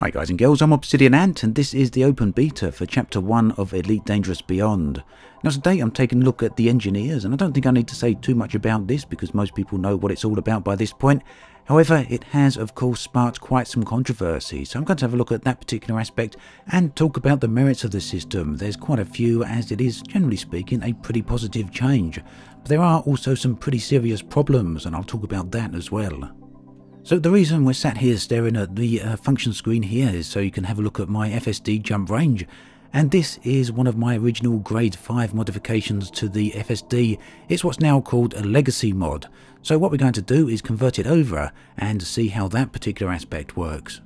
Hi guys and girls, I'm Obsidian Ant and this is the open beta for Chapter 1 of Elite Dangerous Beyond. Now today I'm taking a look at the engineers, and I don't think I need to say too much about this because most people know what it's all about by this point. However, it has of course sparked quite some controversy, so I'm going to have a look at that particular aspect and talk about the merits of the system. There's quite a few, as it is generally speaking a pretty positive change, but there are also some pretty serious problems and I'll talk about that as well. So the reason we're sat here staring at the function screen here is so you can have a look at my FSD jump range, and this is one of my original grade 5 modifications to the FSD. It's what's now called a legacy mod. So what we're going to do is convert it over and see how that particular aspect works.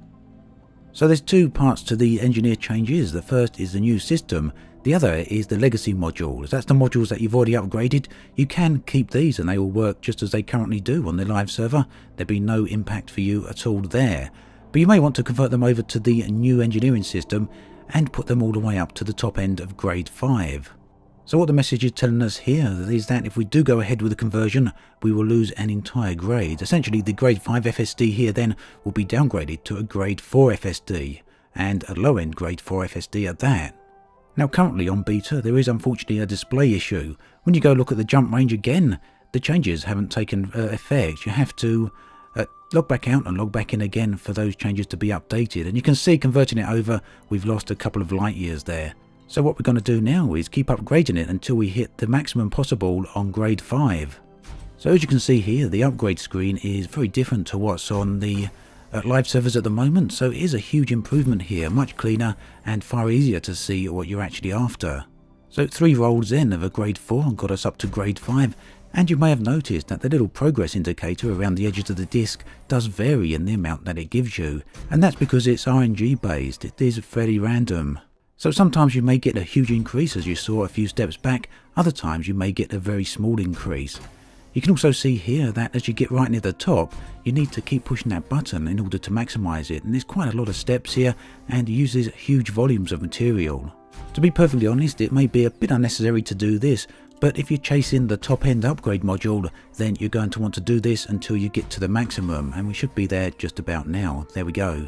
So there's two parts to the engineer changes. The first is the new system. The other is the legacy modules. That's the modules that you've already upgraded. You can keep these and they will work just as they currently do on the live server. There'll be no impact for you at all there. But you may want to convert them over to the new engineering system and put them all the way up to the top end of grade 5. So what the message is telling us here is that if we do go ahead with the conversion, we will lose an entire grade. Essentially the grade 5 FSD here then will be downgraded to a grade 4 FSD, and a low end grade 4 FSD at that. Now currently on beta there is unfortunately a display issue. When you go look at the jump range again, the changes haven't taken effect. You have to log back out and log back in again for those changes to be updated, and you can see converting it over we've lost a couple of light years there. So what we're going to do now is keep upgrading it until we hit the maximum possible on grade 5. So as you can see here, the upgrade screen is very different to what's on the live servers at the moment, so it is a huge improvement here, much cleaner and far easier to see what you're actually after. So 3 rolls in of a grade 4 got us up to grade 5, and you may have noticed that the little progress indicator around the edges of the disc does vary in the amount that it gives you, and that's because it's RNG based. It is fairly random. So sometimes you may get a huge increase as you saw a few steps back, other times you may get a very small increase. You can also see here that as you get right near the top, you need to keep pushing that button in order to maximize it, and there's quite a lot of steps here and uses huge volumes of material. To be perfectly honest, it may be a bit unnecessary to do this, but if you're chasing the top end upgrade module, then you're going to want to do this until you get to the maximum, and we should be there just about now. There we go.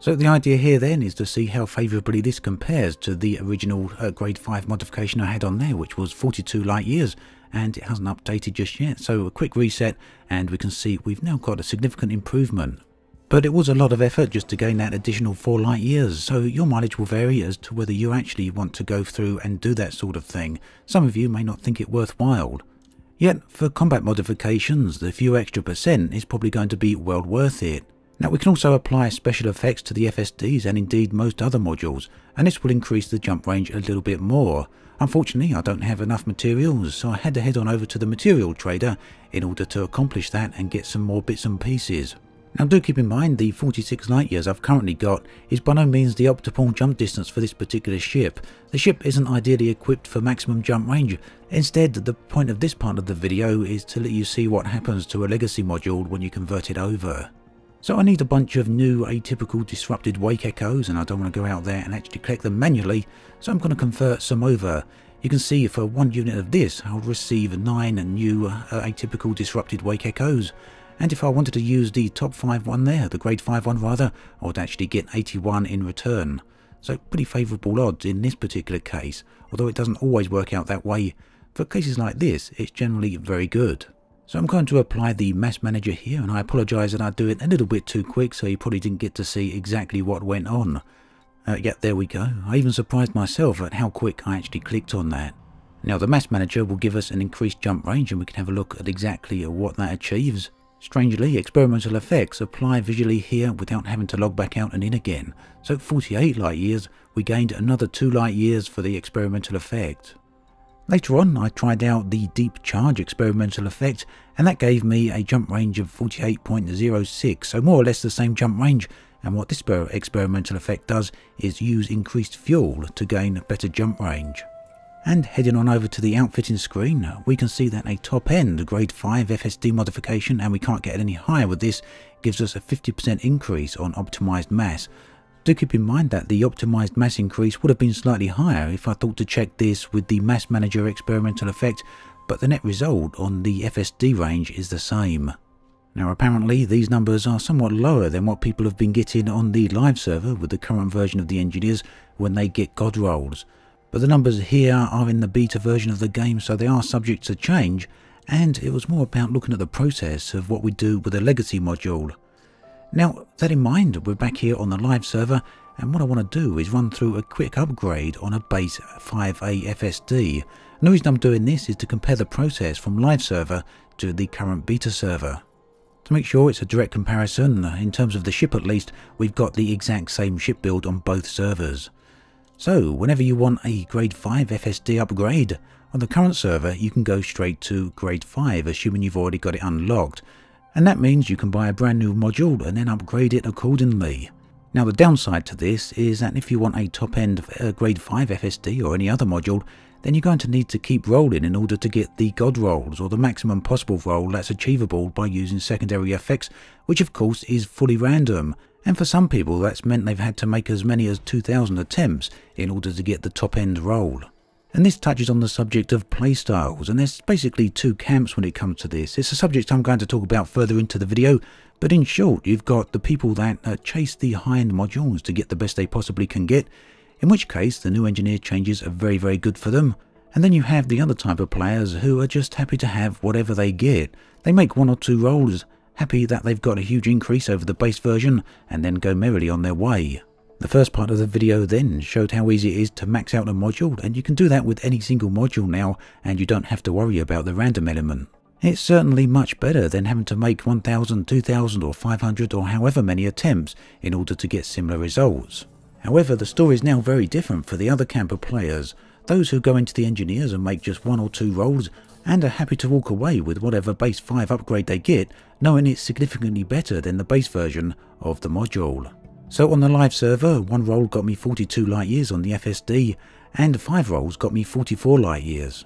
So the idea here then is to see how favourably this compares to the original grade 5 modification I had on there, which was 42 light years, and it hasn't updated just yet. So a quick reset and we can see we've now got a significant improvement. But it was a lot of effort just to gain that additional 4 light years, so your mileage will vary as to whether you actually want to go through and do that sort of thing. Some of you may not think it worthwhile. Yet for combat modifications, the few extra percent is probably going to be well worth it. Now we can also apply special effects to the FSDs and indeed most other modules, and this will increase the jump range a little bit more. Unfortunately I don't have enough materials, so I had to head on over to the material trader in order to accomplish that and get some more bits and pieces. Now do keep in mind the 46 light years I've currently got is by no means the optimal jump distance for this particular ship. The ship isn't ideally equipped for maximum jump range. Instead, the point of this part of the video is to let you see what happens to a legacy module when you convert it over. So I need a bunch of new atypical disrupted wake echoes, and I don't want to go out there and actually collect them manually, so I'm going to convert some over. You can see for 1 unit of this I'll receive 9 new atypical disrupted wake echoes, and if I wanted to use the top 5 one there, the grade 5 one rather, I would actually get 81 in return. So pretty favourable odds in this particular case, although it doesn't always work out that way. For cases like this it's generally very good. So I'm going to apply the mass manager here, and I apologise that I do it a little bit too quick, so you probably didn't get to see exactly what went on. Yeah, there we go. I even surprised myself at how quick I actually clicked on that. Now the mass manager will give us an increased jump range, and we can have a look at exactly what that achieves. Strangely, experimental effects apply visually here without having to log back out and in again. So 48 light years, we gained another 2 light years for the experimental effect. Later on I tried out the deep charge experimental effect, and that gave me a jump range of 48.06, so more or less the same jump range, and what this experimental effect does is use increased fuel to gain better jump range. And heading on over to the outfitting screen, we can see that a top end grade 5 FSD modification, and we can't get any higher with this, gives us a 50% increase on optimised mass. Do keep in mind that the optimised mass increase would have been slightly higher if I thought to check this with the mass manager experimental effect, but the net result on the FSD range is the same. Now apparently these numbers are somewhat lower than what people have been getting on the live server with the current version of the engineers when they get god rolls. But the numbers here are in the beta version of the game, so they are subject to change, and it was more about looking at the process of what we do with a legacy module. Now, that in mind, we're back here on the live server, and what I want to do is run through a quick upgrade on a base 5A FSD. And the reason I'm doing this is to compare the process from live server to the current beta server. To make sure it's a direct comparison, in terms of the ship at least, we've got the exact same ship build on both servers. So, whenever you want a grade 5 FSD upgrade, on the current server you can go straight to grade 5, assuming you've already got it unlocked. And that means you can buy a brand new module and then upgrade it accordingly. Now the downside to this is that if you want a top end grade 5 FSD or any other module, then you're going to need to keep rolling in order to get the god rolls, or the maximum possible roll that's achievable by using secondary effects, which of course is fully random. And for some people that's meant they've had to make as many as 2,000 attempts in order to get the top end roll. And this touches on the subject of playstyles, and there's basically two camps when it comes to this. It's a subject I'm going to talk about further into the video, but in short, you've got the people that chase the high-end modules to get the best they possibly can get, in which case the new engineer changes are very, very good for them. And then you have the other type of players who are just happy to have whatever they get. They make one or two rolls, happy that they've got a huge increase over the base version, and then go merrily on their way. The first part of the video then showed how easy it is to max out a module, and you can do that with any single module now, and you don't have to worry about the random element. It's certainly much better than having to make 1,000, 2,000 or 500 or however many attempts in order to get similar results. However, the story is now very different for the other camp of players, those who go into the engineers and make just one or two rolls and are happy to walk away with whatever base 5 upgrade they get, knowing it's significantly better than the base version of the module. So on the live server, one roll got me 42 light years on the FSD, and 5 rolls got me 44 light years.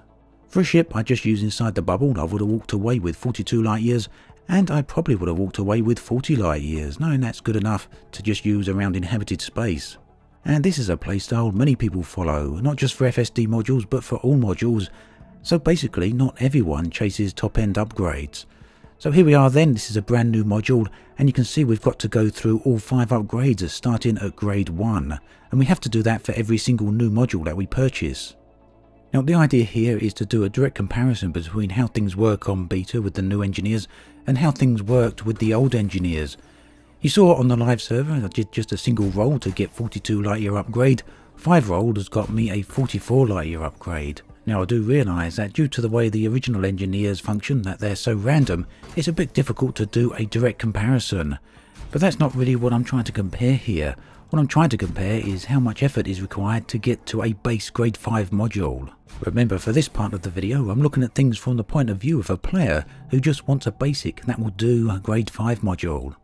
For a ship I just used inside the bubble, I would have walked away with 42 light years, and I probably would have walked away with 40 light years, knowing that's good enough to just use around inhabited space. And this is a playstyle many people follow, not just for FSD modules but for all modules, so basically not everyone chases top end upgrades. So here we are then, this is a brand new module, and you can see we've got to go through all 5 upgrades starting at grade 1, and we have to do that for every single new module that we purchase. Now the idea here is to do a direct comparison between how things work on beta with the new engineers and how things worked with the old engineers. You saw on the live server I did just a single roll to get 42 light year upgrade, 5 rolls got me a 44 light year upgrade. Now I do realise that due to the way the original engineers function, that they're so random, it's a bit difficult to do a direct comparison. But that's not really what I'm trying to compare here. What I'm trying to compare is how much effort is required to get to a base grade 5 module. Remember, for this part of the video I'm looking at things from the point of view of a player who just wants a basic that will do a grade 5 module.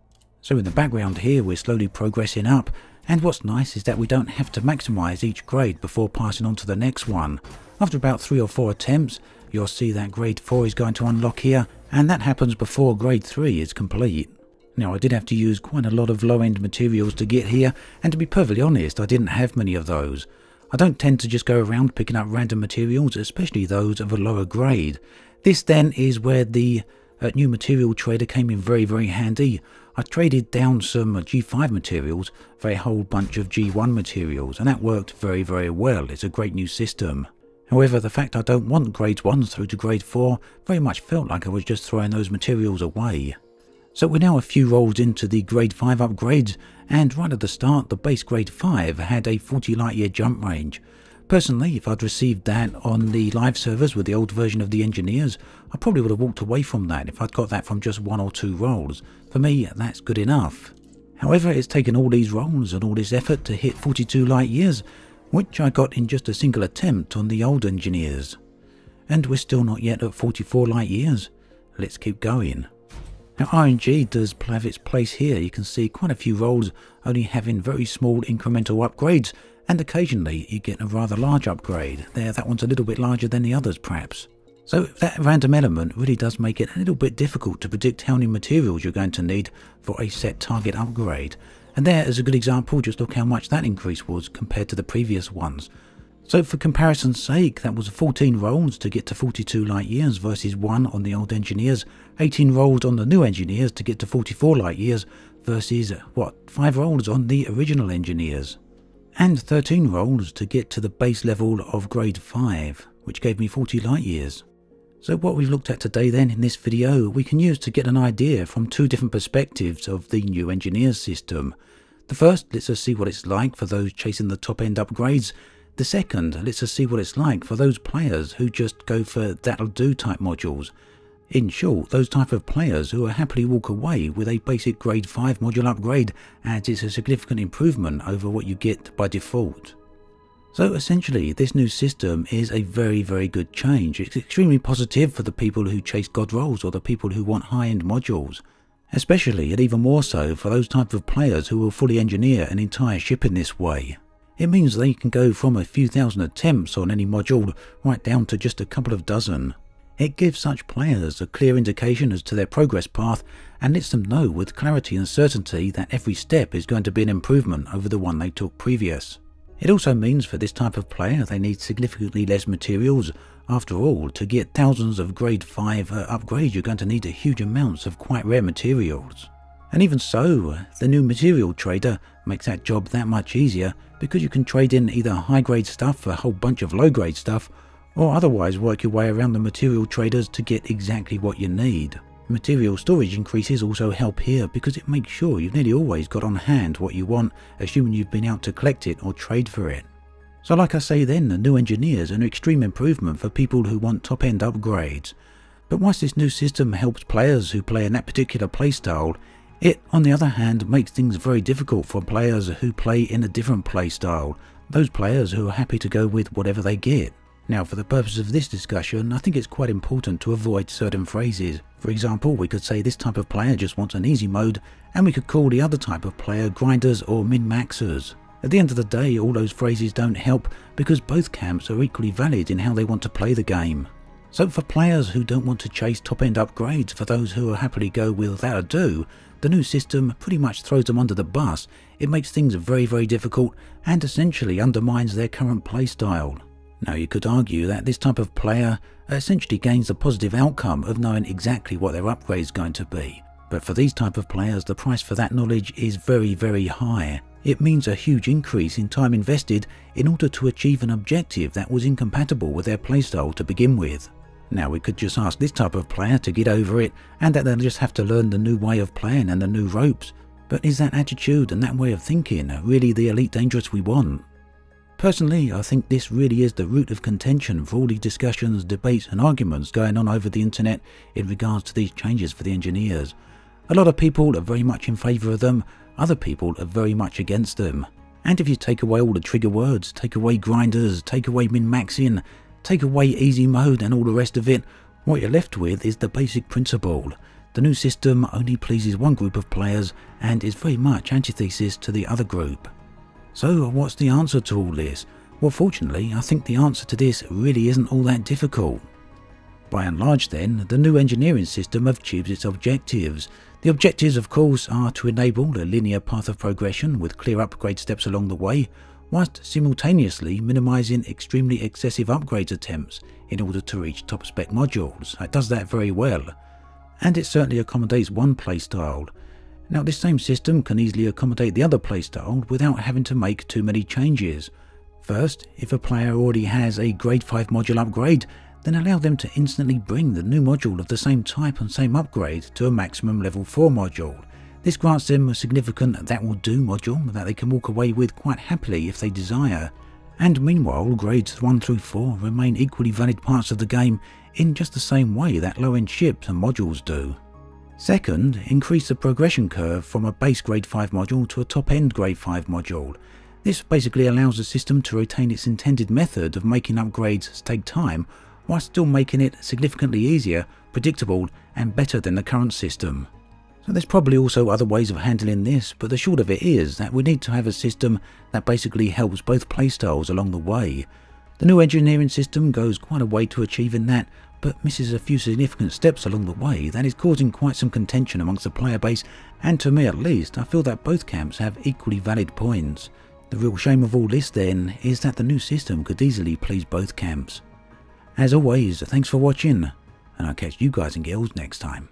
So in the background here we're slowly progressing up, and what's nice is that we don't have to maximise each grade before passing on to the next one. After about 3 or 4 attempts, you'll see that grade 4 is going to unlock here, and that happens before grade 3 is complete. Now I did have to use quite a lot of low-end materials to get here, and to be perfectly honest, I didn't have many of those. I don't tend to just go around picking up random materials, especially those of a lower grade. This then is where the new material trader came in very, very handy. I traded down some G5 materials for a whole bunch of G1 materials, and that worked very, very well. It's a great new system. However, the fact I don't want grades 1 through to grade 4 very much felt like I was just throwing those materials away. So we're now a few rolls into the grade 5 upgrades, and right at the start the base grade 5 had a 40 light year jump range. Personally, if I'd received that on the live servers with the old version of the engineers, I probably would have walked away from that if I'd got that from just 1 or 2 rolls. For me, that's good enough. However, it's taken all these rolls and all this effort to hit 42 light years, which I got in just a single attempt on the old engineers. And we're still not yet at 44 light years. Let's keep going. Now RNG does have its place here. You can see quite a few rolls only having very small incremental upgrades, and occasionally you get a rather large upgrade. There, that one's a little bit larger than the others perhaps. So that random element really does make it a little bit difficult to predict how many materials you're going to need for a set target upgrade. And there is a good example, just look how much that increase was compared to the previous ones. So for comparison's sake, that was 14 rolls to get to 42 light years versus 1 on the old Engineers, 18 rolls on the new Engineers to get to 44 light years versus, 5 rolls on the original Engineers. And 13 rolls to get to the base level of grade 5, which gave me 40 light years. So what we've looked at today then in this video, we can use to get an idea from 2 different perspectives of the new Engineers system. The first lets us see what it's like for those chasing the top end upgrades. The second lets us see what it's like for those players who just go for that'll do type modules. In short, those type of players who will happily walk away with a basic grade 5 module upgrade, as it's a significant improvement over what you get by default. So essentially, this new system is a very, very good change. It's extremely positive for the people who chase god rolls or the people who want high-end modules. Especially, and even more so, for those type of players who will fully engineer an entire ship in this way. It means they can go from a few thousand attempts on any module right down to just a couple of dozen. It gives such players a clear indication as to their progress path and lets them know with clarity and certainty that every step is going to be an improvement over the one they took previous. It also means for this type of player they need significantly less materials. After all, to get thousands of grade 5 upgrades you're going to need a huge amounts of quite rare materials. And even so, the new material trader makes that job that much easier because you can trade in either high grade stuff for a whole bunch of low grade stuff, or otherwise work your way around the material traders to get exactly what you need. Material storage increases also help here because it makes sure you've nearly always got on hand what you want, assuming you've been out to collect it or trade for it. So like I say then, the new Engineers are an extreme improvement for people who want top end upgrades. But whilst this new system helps players who play in that particular playstyle, it, on the other hand, makes things very difficult for players who play in a different playstyle, those players who are happy to go with whatever they get. Now, for the purpose of this discussion, I think it's quite important to avoid certain phrases. For example, we could say this type of player just wants an easy mode, and we could call the other type of player grinders or min-maxers. At the end of the day, all those phrases don't help because both camps are equally valid in how they want to play the game. So for players who don't want to chase top-end upgrades, for those who will happily go without ado, the new system pretty much throws them under the bus. It makes things very, very difficult and essentially undermines their current playstyle. Now you could argue that this type of player essentially gains the positive outcome of knowing exactly what their upgrade is going to be. But for these type of players, the price for that knowledge is very, very high. It means a huge increase in time invested in order to achieve an objective that was incompatible with their playstyle to begin with. Now we could just ask this type of player to get over it and that they'll just have to learn the new way of playing and the new ropes. But is that attitude and that way of thinking really the Elite Dangerous we want? Personally, I think this really is the root of contention for all these discussions, debates and arguments going on over the internet in regards to these changes for the Engineers. A lot of people are very much in favour of them, other people are very much against them. And if you take away all the trigger words, take away grinders, take away min-maxing, take away easy mode and all the rest of it, what you're left with is the basic principle. The new system only pleases one group of players and is very much antithesis to the other group. So what's the answer to all this? Well, fortunately, I think the answer to this really isn't all that difficult. By and large then, the new engineering system achieves its objectives. The objectives, of course, are to enable a linear path of progression with clear upgrade steps along the way, whilst simultaneously minimising extremely excessive upgrades attempts in order to reach top spec modules. It does that very well, and it certainly accommodates one playstyle. Now this same system can easily accommodate the other playstyle without having to make too many changes. First, if a player already has a grade 5 module upgrade, then allow them to instantly bring the new module of the same type and same upgrade to a maximum level 4 module. This grants them a significant that will do module that they can walk away with quite happily if they desire. And meanwhile, grades 1 through 4 remain equally valid parts of the game in just the same way that low-end ships and modules do. Second, increase the progression curve from a base grade 5 module to a top-end grade 5 module. This basically allows the system to retain its intended method of making upgrades take time, while still making it significantly easier, predictable and better than the current system. So there's probably also other ways of handling this, but the short of it is that we need to have a system that basically helps both playstyles along the way. The new engineering system goes quite a way to achieving that, but misses a few significant steps along the way that is causing quite some contention amongst the player base, and to me at least, I feel that both camps have equally valid points. The real shame of all this then is that the new system could easily please both camps. As always, thanks for watching, and I'll catch you guys and girls next time.